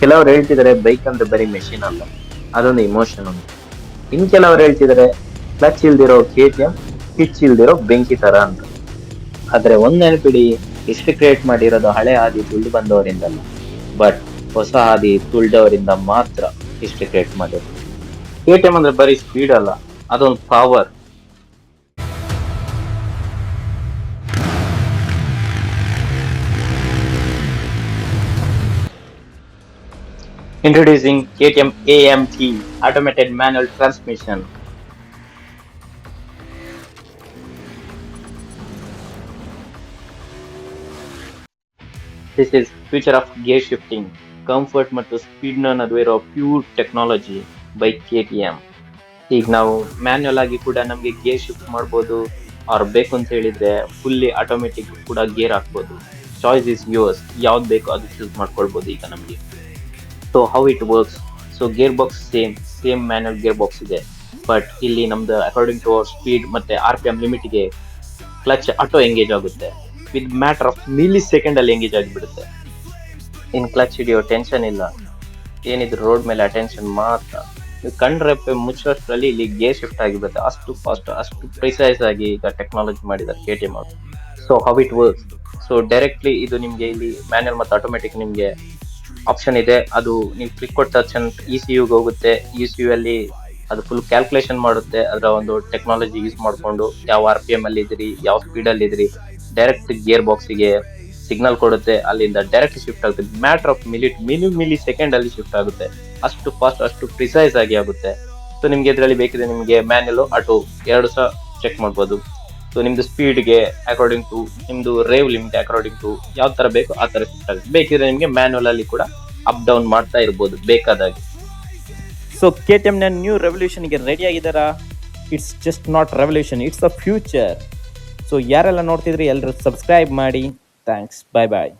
ಕೆಲವರು ಹೇಳ್ತಿದ್ದಾರೆ ಬೈಕ್ ಅಂದ್ರೆ ಬರೀ ಮೆಷಿನ್ ಅಲ್ಲ, ಅದೊಂದು ಇಮೋಷನ್ ಅಂತ. ಇನ್ ಕೆಲವರು ಹೇಳ್ತಿದ್ದಾರೆ ಕ್ಲಚ್ ಇಲ್ದಿರೋ KTM, ಕಿಚ್ ಇಲ್ದಿರೋ ಬೆಂಕಿ ತರ ಅಂತ. ಆದ್ರೆ ಒಂದ್ ನೆನಪಿಡಿ, ಹಿಸ್ಟ್ರಿ ಕ್ರಿಯೇಟ್ ಮಾಡಿರೋದು ಹಳೆ ಹಾದಿ ತುಳಿದು ಬಂದವರಿಂದಲ್ಲ, ಬಟ್ ಹೊಸ ಹಾದಿ ತುಳಿದವರಿಂದ ಮಾತ್ರ ಹಿಸ್ಟ್ರಿ ಕ್ರಿಯೇಟ್ ಮಾಡಿರೋದು. KTM ಅಂದ್ರೆ ಬರೀ ಸ್ಪೀಡ್ ಅಲ್ಲ, ಅದೊಂದು power. Introducing KTM AMT, automated manual transmission. This is future of gear shifting, comfort ಮತ್ತು ಸ್ಪೀಡ್ ನ ನಡುವೆ ಇರೋ ಪ್ಯೂರ್ ಟೆಕ್ನಾಲಜಿ ಬೈ KTM. ಈಗ ನಾವು ಮ್ಯಾನ್ಯಲ್ ಆಗಿ ಕೂಡ ನಮ್ಗೆ ಗೇರ್ ಶಿಫ್ಟ್ ಮಾಡ್ಬೋದು, ಅವ್ರು ಬೇಕು ಅಂತ ಹೇಳಿದ್ರೆ ಫುಲ್ಲಿ ಆಟೋಮೆಟಿಕ್ ಕೂಡ ಗೇರ್ ಹಾಕ್ಬೋದು. ಚಾಯ್ಸ್ ಇಸ್ ಯುವರ್ಸ್, ಯಾವ್ದು ಬೇಕೋ ಅದು ಚೂಸ್ ಮಾಡ್ಕೊಳ್ಬೋದು ಈಗ ನಮ್ಗೆ. So how it works, so gear box same manual gear box ಇದೆ, ಬಟ್ ಇಲ್ಲಿ ನಮ್ದು ಅಕಾರ್ಡಿಂಗ್ ಟು ಅವರ್ ಸ್ಪೀಡ್ ಮತ್ತೆ RPM ಲಿಮಿಟ್ಗೆ ಕ್ಲಚ್ ಆಟೋ ಎಂಗೇಜ್ ಆಗುತ್ತೆ. With matter of milli second ಅಲ್ಲಿ ಎಂಗೇಜ್ ಆಗಿಬಿಡುತ್ತೆ. ಇನ್ ಕ್ಲಚ್ ಹಿಡಿಯೋ ಟೆನ್ಷನ್ ಇಲ್ಲ, ಏನಿದ್ರು ರೋಡ್ ಮೇಲೆ ಅಟೆನ್ಷನ್ ಮಾತ್ರ. ನೀವು ಕಣ್ರೆಪ್ಪೆ ಮುಚ್ಚೋಷ್ಟರಲ್ಲಿ ಇಲ್ಲಿ ಗೇರ್ ಶಿಫ್ಟ್ ಆಗಿರುತ್ತೆ. ಅಷ್ಟು ಫಾಸ್ಟ್, ಅಷ್ಟು ಪ್ರಿಸೈಸ್ ಆಗಿ ಈಗ ಟೆಕ್ನಾಲಜಿ ಮಾಡಿದ್ದಾರೆ KTM ಅವರು. So how it works, so directly ಇದು ನಿಮ್ಗೆ ಇಲ್ಲಿ ಮ್ಯಾನ್ಯಲ್ ಮತ್ತು ಆಟೋಮೆಟಿಕ್ ನಿಮ್ಗೆ ಆಪ್ಷನ್ ಇದೆ. ಅದು ನೀವು ಕ್ಲಿಕ್ ಕೊಟ್ಟ ತಕ್ಷಣ ECUಗೆ ಹೋಗುತ್ತೆ. ECU ಅಲ್ಲಿ ಅದು ಫುಲ್ ಕ್ಯಾಲ್ಕುಲೇಷನ್ ಮಾಡುತ್ತೆ. ಅದರ ಒಂದು ಟೆಕ್ನಾಲಜಿ ಯೂಸ್ ಮಾಡಿಕೊಂಡು ಯಾವ RPM ಅಲ್ಲಿ ಇದ್ರಿ, ಯಾವ ಸ್ಪೀಡ್ ಅಲ್ಲಿ ಇದ್ರಿ, ಡೈರೆಕ್ಟ್ ಗೇರ್ ಬಾಕ್ಸಿಗೆ ಸಿಗ್ನಲ್ ಕೊಡುತ್ತೆ. ಅಲ್ಲಿಂದ ಡೈರೆಕ್ಟ್ ಶಿಫ್ಟ್ ಆಗುತ್ತೆ. ಮ್ಯಾಟರ್ ಆಫ್ ಮಿಲಿ ಸೆಕೆಂಡ್ ಅಲ್ಲಿ ಶಿಫ್ಟ್ ಆಗುತ್ತೆ. ಅಷ್ಟು ಫಾಸ್ಟ್, ಅಷ್ಟು ಪ್ರಿಸೈಸ್ ಆಗಿ ಆಗುತ್ತೆ. ಸೊ ನಿಮ್ಗೆ ಇದರಲ್ಲಿ ಬೇಕಿದ್ರೆ ನಿಮ್ಗೆ ಮ್ಯಾನ್ಯಲ್ ಆಟೋ ಎರಡು ಸಹ ಚೆಕ್ ಮಾಡ್ಬೋದು. ಸೊ ನಿಮ್ದು ಸ್ಪೀಡ್ಗೆ ಅಕಾರ್ಡಿಂಗ್ ಟು ನಿಮ್ದು ರೇವ್ ಲಿಮಿಟ್ ಅಕಾರ್ಡಿಂಗ್ ಟು ಯಾವ ತರ ಬೇಕು ಆ ತರ ಶಿಫ್ಟ್ ಆಗುತ್ತೆ. ಬೇಕಿದ್ರೆ ನಿಮ್ಗೆ ಮ್ಯಾನ್ಯಲ್ ಅಲ್ಲಿ ಕೂಡ ಅಪ್ ಡೌನ್ ಮಾಡ್ತಾ ಇರ್ಬೋದು ಬೇಕಾದಾಗಿ. ಸೊ KTM ನ ನ್ಯೂ ರೆವಲ್ಯೂಷನ್ಗೆ ರೆಡಿ ಆಗಿದ್ದಾರಾ? It's just not revolution, it's the future. So ಯಾರೆಲ್ಲ ನೋಡ್ತಿದ್ರಿ ಎಲ್ಲರೂ ಸಬ್ಸ್ಕ್ರೈಬ್ ಮಾಡಿ. ಥ್ಯಾಂಕ್ಸ್, ಬಾಯ್ ಬಾಯ್.